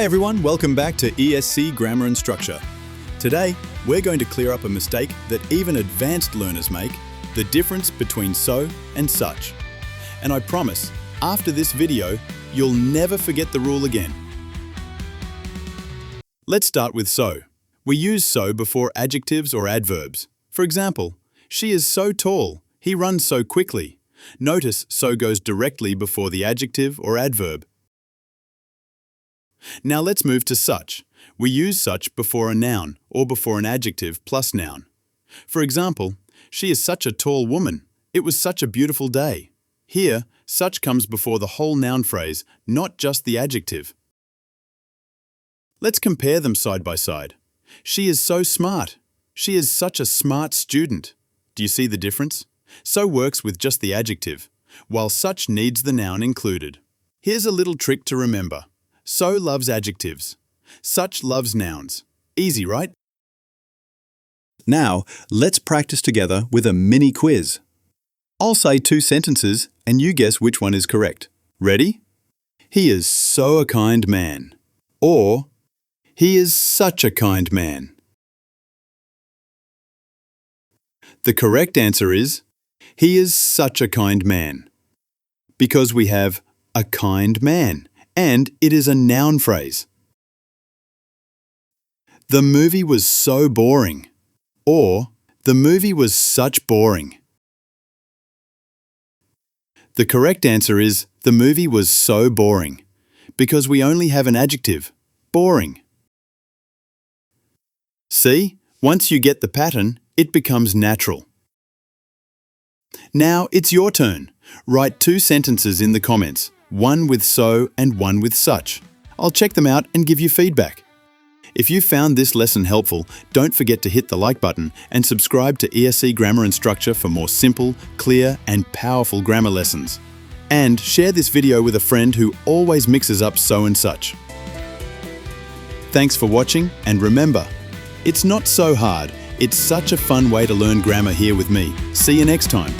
Hi everyone, welcome back to ESC Grammar and Structure. Today, we're going to clear up a mistake that even advanced learners make, the difference between so and such. And I promise, after this video, you'll never forget the rule again. Let's start with so. We use so before adjectives or adverbs. For example, she is so tall, he runs so quickly. Notice so goes directly before the adjective or adverb. Now let's move to such. We use such before a noun or before an adjective plus noun. For example, she is such a tall woman. It was such a beautiful day. Here, such comes before the whole noun phrase, not just the adjective. Let's compare them side by side. She is so smart. She is such a smart student. Do you see the difference? So works with just the adjective, while such needs the noun included. Here's a little trick to remember. So loves adjectives. Such loves nouns. Easy, right? Now, let's practice together with a mini quiz. I'll say two sentences and you guess which one is correct. Ready? He is so a kind man. Or, he is such a kind man. The correct answer is, he is such a kind man. Because we have a kind man, and it is a noun phrase. The movie was so boring. Or, the movie was such boring. The correct answer is, the movie was so boring, because we only have an adjective, boring. See, once you get the pattern, it becomes natural. Now it's your turn. Write two sentences in the comments, one with so and one with such. I'll check them out and give you feedback. If you found this lesson helpful, don't forget to hit the like button and subscribe to ESC Grammar and Structure for more simple, clear and powerful grammar lessons. And share this video with a friend who always mixes up so and such. Thanks for watching, and remember, it's not so hard. It's such a fun way to learn grammar here with me. See you next time.